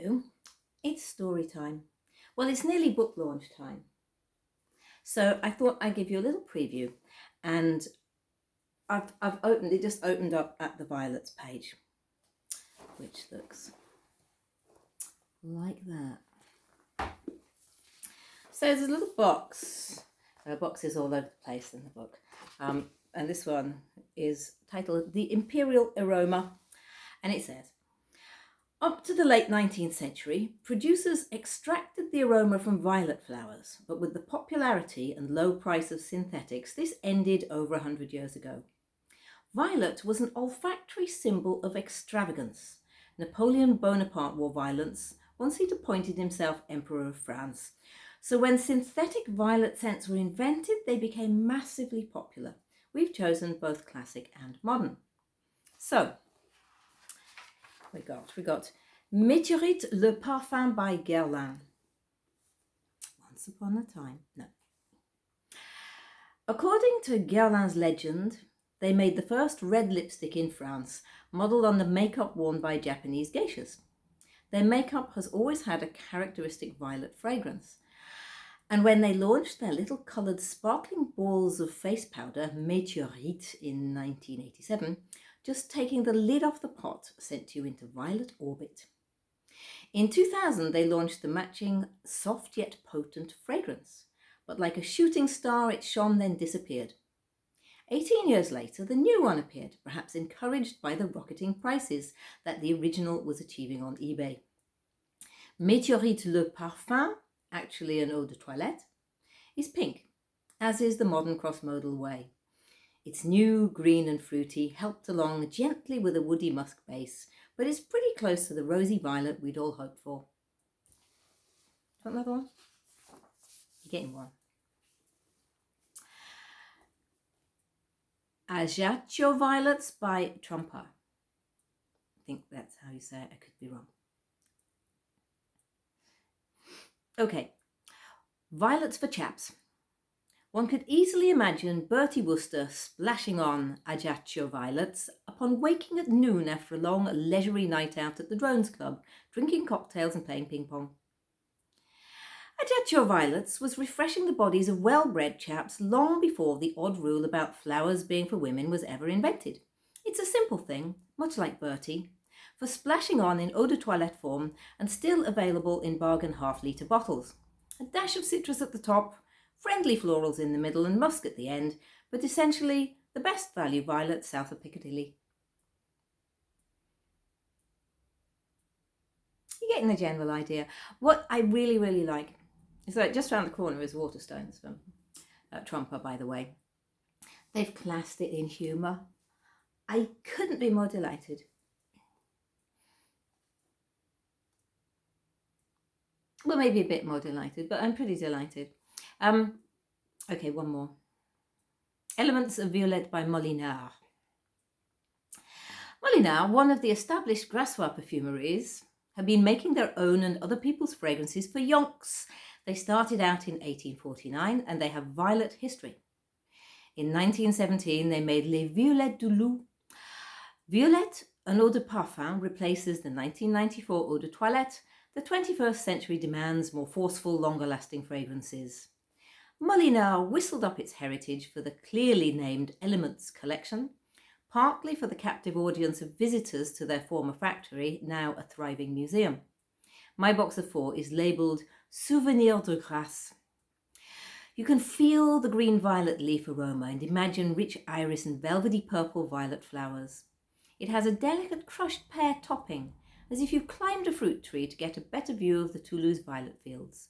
So it's story time. Well, it's nearly book launch time. So I thought I'd give you a little preview, and I've opened it, just opened up at the Violets page, which looks like that. So there's a little box. Boxes all over the place in the book. And this one is titled The Imperial Aroma, and it says, up to the late 19th century, producers extracted the aroma from violet flowers, but with the popularity and low price of synthetics, this ended over 100 years ago. Violet was an olfactory symbol of extravagance. Napoleon Bonaparte wore violets once he'd appointed himself Emperor of France. So when synthetic violet scents were invented, they became massively popular. We've chosen both classic and modern. So, we got Miturit le Parfum by Guerlain. Once upon a time, no. According to Guerlain's legend, they made the first red lipstick in France, modelled on the makeup worn by Japanese geishas. Their makeup has always had a characteristic violet fragrance. And when they launched their little coloured sparkling balls of face powder, Miturit, in 1987, just taking the lid off the pot sent you into violet orbit. In 2000, they launched the matching soft yet potent fragrance, but like a shooting star, it shone then disappeared. 18 years later, the new one appeared, perhaps encouraged by the rocketing prices that the original was achieving on eBay. Miturit le Parfum, actually an eau de toilette, is pink, as is the modern cross-modal way. It's new, green and fruity, helped along gently with a woody musk base, but it's pretty close to the rosy violet we'd all hoped for. Want another one? You're getting one. Asiatio Violets by Trumpa. I think that's how you say it. I could be wrong. Okay, violets for chaps. One could easily imagine Bertie Wooster splashing on Asiatio violets upon waking at noon after a long leisurely night out at the Drones Club, drinking cocktails and playing ping pong. Asiatio violets was refreshing the bodies of well-bred chaps long before the odd rule about flowers being for women was ever invented. It's a simple thing, much like Bertie, for splashing on in eau de toilette form and still available in bargain half-litre bottles. A dash of citrus at the top, friendly florals in the middle and musk at the end, but essentially the best value violet south of Piccadilly. You're getting the general idea. What I really, really like is that just around the corner is Waterstones from Trumpa, by the way. They've classed it in humour. I couldn't be more delighted. Well, maybe a bit more delighted, but I'm pretty delighted. Okay, one more. Elements of Violette by Molinard. Molinard, one of the established Grassois perfumeries, have been making their own and other people's fragrances for yonks. They started out in 1849 and they have violet history. In 1917, they made Les Violettes du Loup. Violette, an eau de parfum, replaces the 1994 eau de toilette. The 21st century demands more forceful, longer-lasting fragrances. Molinard whistled up its heritage for the clearly named Elements collection, partly for the captive audience of visitors to their former factory, now a thriving museum. My box of 4 is labelled Souvenir de Grasse. You can feel the green-violet leaf aroma and imagine rich iris and velvety purple violet flowers. It has a delicate crushed pear topping, as if you climbed a fruit tree to get a better view of the Toulouse violet fields.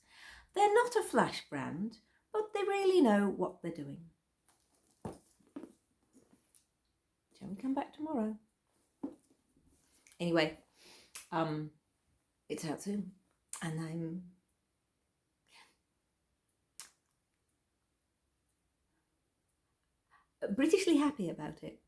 They're not a flash brand, but they really know what they're doing. Shall we come back tomorrow? Anyway, it's out soon, and I'm Britishly happy about it.